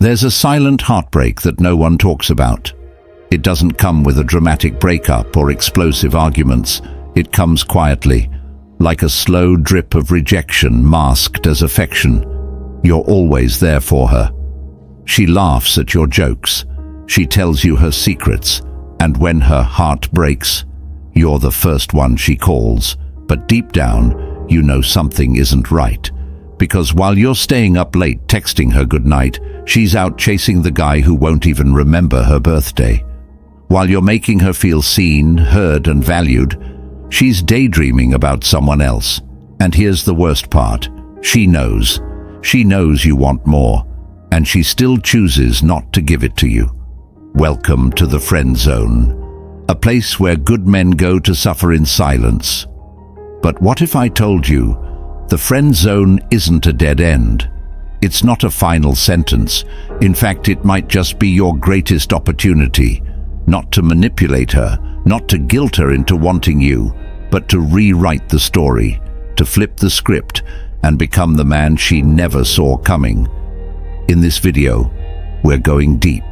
There's a silent heartbreak that no one talks about. It doesn't come with a dramatic breakup or explosive arguments. It comes quietly, like a slow drip of rejection masked as affection. You're always there for her. She laughs at your jokes. She tells you her secrets. And when her heart breaks, you're the first one she calls. But deep down, you know something isn't right. Because while you're staying up late texting her goodnight, she's out chasing the guy who won't even remember her birthday. While you're making her feel seen, heard, and valued, she's daydreaming about someone else. And here's the worst part. She knows. She knows you want more, and she still chooses not to give it to you. Welcome to the friend zone, a place where good men go to suffer in silence. But what if I told you the friend zone isn't a dead end? It's not a final sentence. In fact, it might just be your greatest opportunity, not to manipulate her, not to guilt her into wanting you, but to rewrite the story, to flip the script, and become the man she never saw coming. In this video, we're going deep.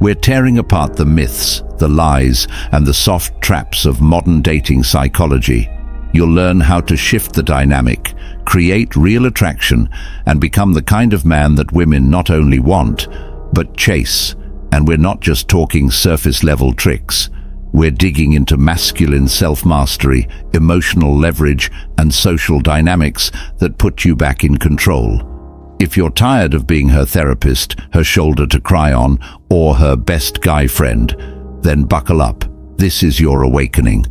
We're tearing apart the myths, the lies, and the soft traps of modern dating psychology. You'll learn how to shift the dynamic, create real attraction, and become the kind of man that women not only want, but chase. And we're not just talking surface-level tricks. We're digging into masculine self-mastery, emotional leverage, and social dynamics that put you back in control. If you're tired of being her therapist, her shoulder to cry on, or her best guy friend, then buckle up. This is your awakening.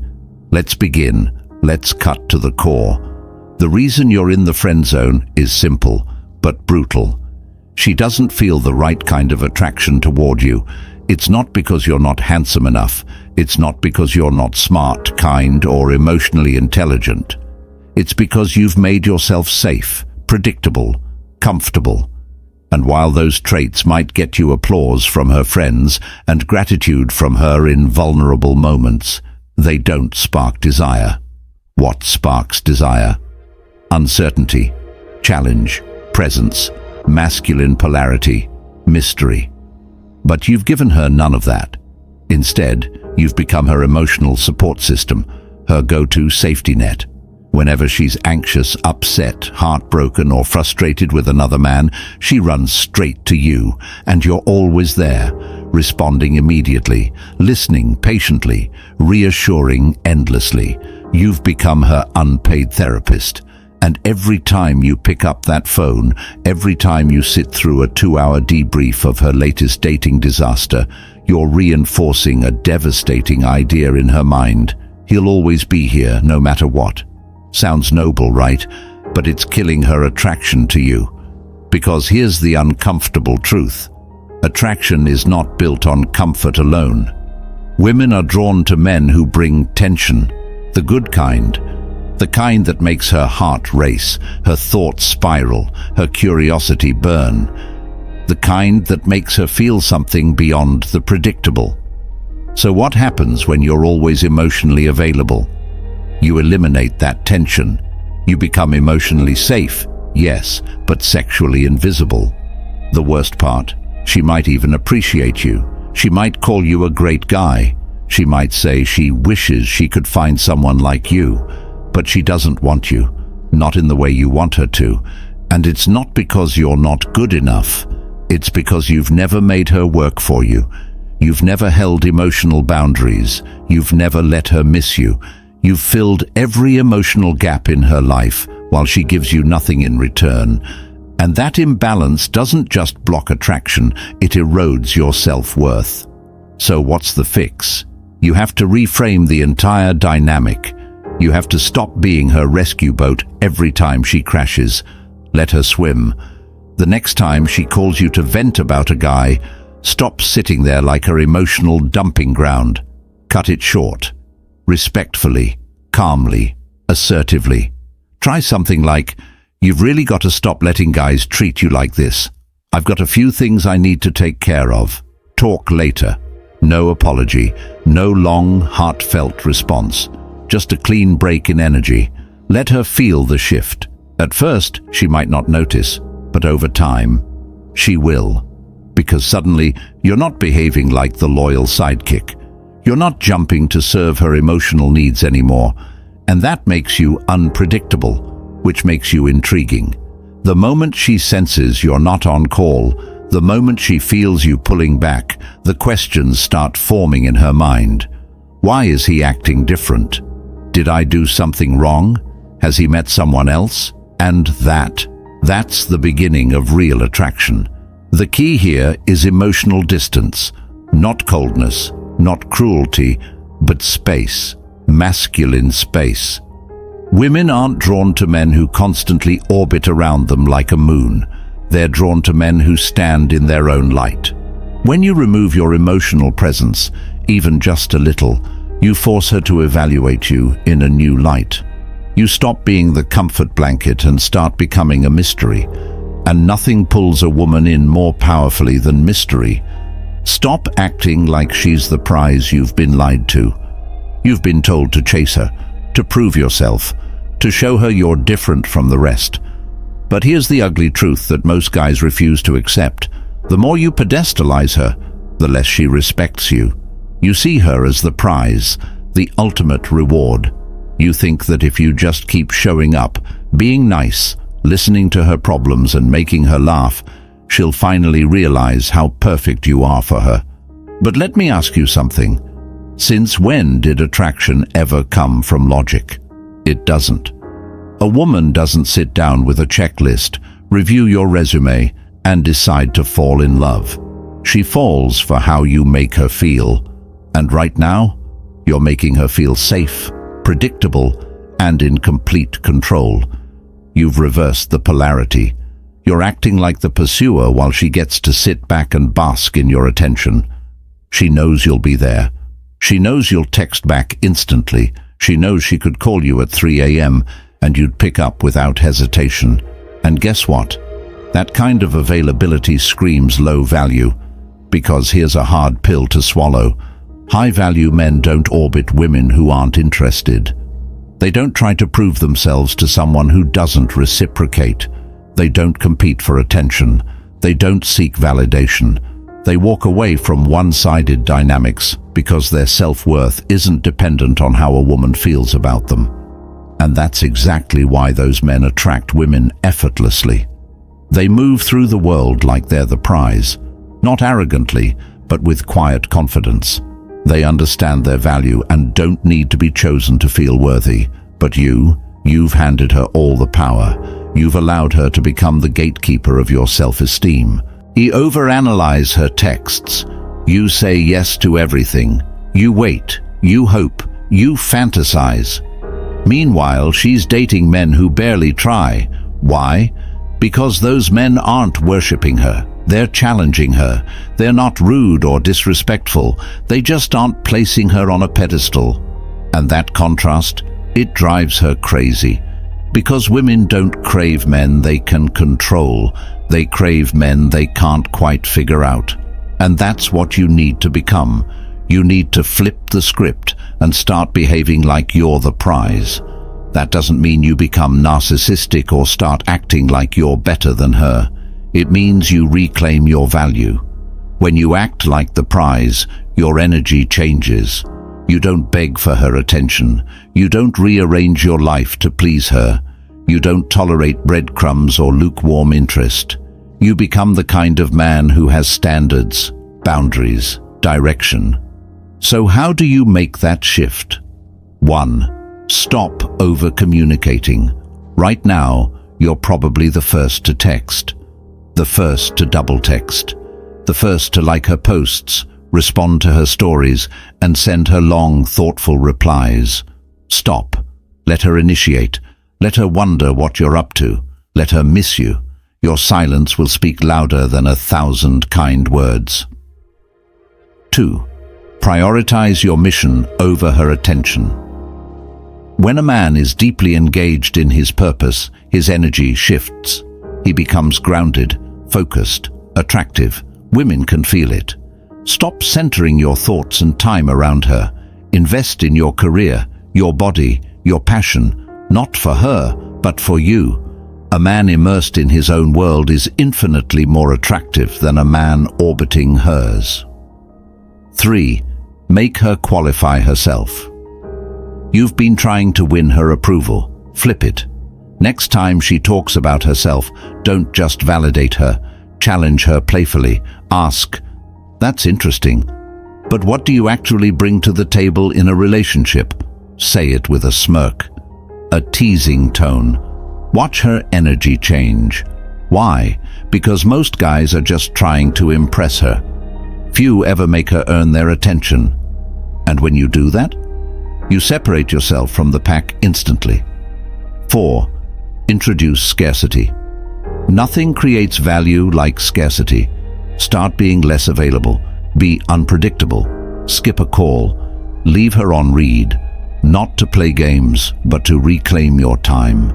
Let's begin. Let's cut to the core. The reason you're in the friend zone is simple, but brutal. She doesn't feel the right kind of attraction toward you. It's not because you're not handsome enough. It's not because you're not smart, kind, or emotionally intelligent. It's because you've made yourself safe, predictable, comfortable. And while those traits might get you applause from her friends and gratitude from her in vulnerable moments, they don't spark desire. What sparks desire? Uncertainty, challenge, presence, masculine polarity, mystery. But you've given her none of that. Instead, you've become her emotional support system, her go-to safety net. Whenever she's anxious, upset, heartbroken, or frustrated with another man, she runs straight to you, and you're always there, responding immediately, listening patiently, reassuring endlessly. You've become her unpaid therapist. And every time you pick up that phone, every time you sit through a 2-hour debrief of her latest dating disaster, you're reinforcing a devastating idea in her mind. He'll always be here, no matter what. Sounds noble, right? But it's killing her attraction to you. Because here's the uncomfortable truth. Attraction is not built on comfort alone. Women are drawn to men who bring tension, the good kind. The kind that makes her heart race, her thoughts spiral, her curiosity burn. The kind that makes her feel something beyond the predictable. So what happens when you're always emotionally available? You eliminate that tension. You become emotionally safe, yes, but sexually invisible. The worst part, she might even appreciate you. She might call you a great guy. She might say she wishes she could find someone like you. But she doesn't want you, not in the way you want her to. And it's not because you're not good enough. It's because you've never made her work for you. You've never held emotional boundaries. You've never let her miss you. You've filled every emotional gap in her life while she gives you nothing in return. And that imbalance doesn't just block attraction, it erodes your self-worth. So what's the fix? You have to reframe the entire dynamic. You have to stop being her rescue boat every time she crashes. Let her swim. The next time she calls you to vent about a guy, stop sitting there like her emotional dumping ground. Cut it short. Respectfully, calmly, assertively. Try something like, "You've really got to stop letting guys treat you like this. I've got a few things I need to take care of. Talk later." No apology, no long, heartfelt response. Just a clean break in energy. Let her feel the shift. At first, she might not notice, but over time, she will. because suddenly you're not behaving like the loyal sidekick. You're not jumping to serve her emotional needs anymore, and that makes you unpredictable, which makes you intriguing. The moment she senses you're not on call, the moment she feels you pulling back, the questions start forming in her mind. Why is he acting different? Did I do something wrong? Has he met someone else? And that's the beginning of real attraction. The key here is emotional distance, not coldness, not cruelty, but space, masculine space. Women aren't drawn to men who constantly orbit around them like a moon. They're drawn to men who stand in their own light. When you remove your emotional presence, even just a little, you force her to evaluate you in a new light. You stop being the comfort blanket and start becoming a mystery. And nothing pulls a woman in more powerfully than mystery. Stop acting like she's the prize you've been lied to. You've been told to chase her, to prove yourself, to show her you're different from the rest. But here's the ugly truth that most guys refuse to accept. The more you pedestalize her, the less she respects you. You see her as the prize, the ultimate reward. You think that if you just keep showing up, being nice, listening to her problems and making her laugh, she'll finally realize how perfect you are for her. But let me ask you something. Since when did attraction ever come from logic? It doesn't. A woman doesn't sit down with a checklist, review your resume, and decide to fall in love. She falls for how you make her feel. And right now, you're making her feel safe, predictable, and in complete control. You've reversed the polarity. You're acting like the pursuer while she gets to sit back and bask in your attention. She knows you'll be there. She knows you'll text back instantly. She knows she could call you at 3 a.m. and you'd pick up without hesitation. And guess what? That kind of availability screams low value. Because here's a hard pill to swallow. High-value men don't orbit women who aren't interested. They don't try to prove themselves to someone who doesn't reciprocate. They don't compete for attention. They don't seek validation. They walk away from one-sided dynamics because their self-worth isn't dependent on how a woman feels about them. And that's exactly why those men attract women effortlessly. They move through the world like they're the prize, not arrogantly, but with quiet confidence. They understand their value and don't need to be chosen to feel worthy. But you've handed her all the power. You've allowed her to become the gatekeeper of your self-esteem. You overanalyze her texts. You say yes to everything. You wait. You hope. You fantasize. Meanwhile, she's dating men who barely try. Why? Because those men aren't worshipping her. They're challenging her. They're not rude or disrespectful. They just aren't placing her on a pedestal. And that contrast, it drives her crazy. Because women don't crave men they can control. They crave men they can't quite figure out. And that's what you need to become. You need to flip the script and start behaving like you're the prize. That doesn't mean you become narcissistic or start acting like you're better than her. It means you reclaim your value. When you act like the prize, your energy changes. You don't beg for her attention. You don't rearrange your life to please her. You don't tolerate breadcrumbs or lukewarm interest. You become the kind of man who has standards, boundaries, direction. So how do you make that shift? 1. Stop over-communicating. Right now, you're probably the first to text. The first to double text. The first to like her posts, respond to her stories, and send her long, thoughtful replies. Stop. Let her initiate. Let her wonder what you're up to. Let her miss you. Your silence will speak louder than 1,000 kind words. 2. Prioritize your mission over her attention. When a man is deeply engaged in his purpose, his energy shifts. He becomes grounded, focused, attractive. Women can feel it. Stop centering your thoughts and time around her. Invest in your career, your body, your passion, not for her, but for you. A man immersed in his own world is infinitely more attractive than a man orbiting hers. 3. Make her qualify herself. You've been trying to win her approval. Flip it. Next time she talks about herself, don't just validate her. Challenge her playfully. Ask, "That's interesting, but what do you actually bring to the table in a relationship?" Say it with a smirk, a teasing tone. Watch her energy change. Why? Because most guys are just trying to impress her. Few ever make her earn their attention. And when you do that, you separate yourself from the pack instantly. 4. Introduce scarcity. Nothing creates value like scarcity. Start being less available. Be unpredictable. Skip a call. Leave her on read. Not to play games, but to reclaim your time.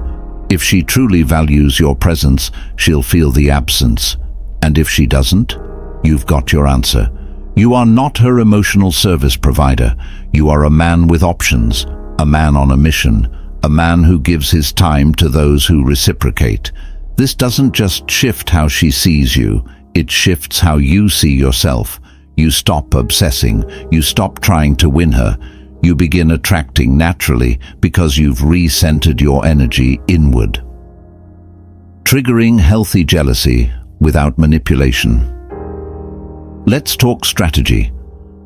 If she truly values your presence, she'll feel the absence. And if she doesn't, you've got your answer. You are not her emotional service provider. You are a man with options, a man on a mission, a man who gives his time to those who reciprocate. This doesn't just shift how she sees you, it shifts how you see yourself. You stop obsessing, you stop trying to win her. You begin attracting naturally because you've re-centered your energy inward. Triggering healthy jealousy without manipulation. Let's talk strategy.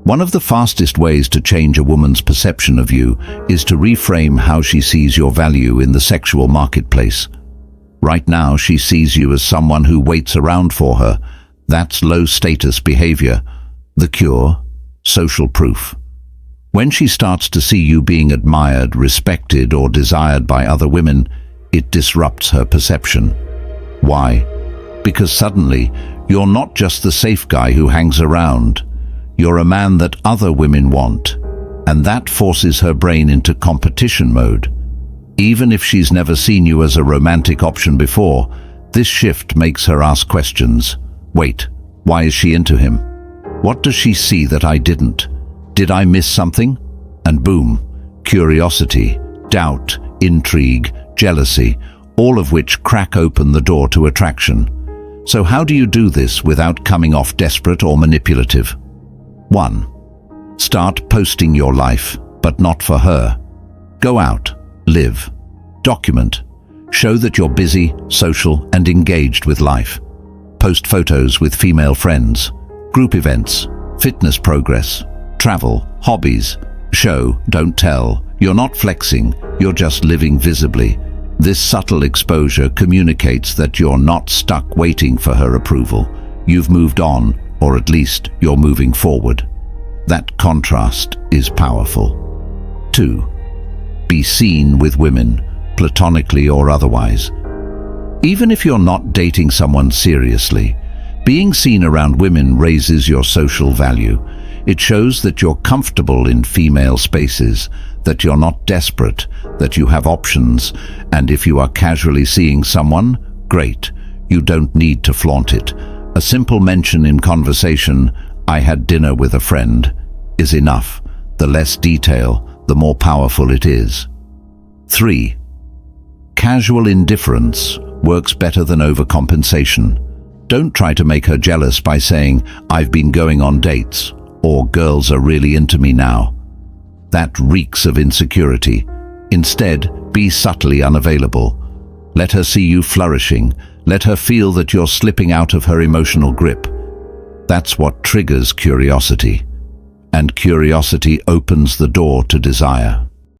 One of the fastest ways to change a woman's perception of you is to reframe how she sees your value in the sexual marketplace. Right now, she sees you as someone who waits around for her. That's low-status behavior. The cure? Social proof. When she starts to see you being admired, respected, or desired by other women, it disrupts her perception. Why? Because suddenly, you're not just the safe guy who hangs around. You're a man that other women want, and that forces her brain into competition mode. Even if she's never seen you as a romantic option before, this shift makes her ask questions. Wait, why is she into him? What does she see that I didn't? Did I miss something? And boom, curiosity, doubt, intrigue, jealousy, all of which crack open the door to attraction. So how do you do this without coming off desperate or manipulative? 1. Start posting your life, but not for her. Go out, live, document, show that you're busy, social, and engaged with life. Post photos with female friends, group events, fitness progress, travel, hobbies. Show, don't tell. You're not flexing, you're just living visibly. This subtle exposure communicates that you're not stuck waiting for her approval. You've moved on, or at least you're moving forward. That contrast is powerful. 2. Be seen with women, platonically or otherwise. Even if you're not dating someone seriously, being seen around women raises your social value. It shows that you're comfortable in female spaces, that you're not desperate, that you have options, and if you are casually seeing someone, great. You don't need to flaunt it. A simple mention in conversation, "I had dinner with a friend," is enough. The less detail, the more powerful it is. 3. Casual indifference works better than overcompensation. Don't try to make her jealous by saying, "I've been going on dates," or "girls are really into me now." That reeks of insecurity. Instead, be subtly unavailable. Let her see you flourishing. Let her feel that you're slipping out of her emotional grip. That's what triggers curiosity. And curiosity opens the door to desire.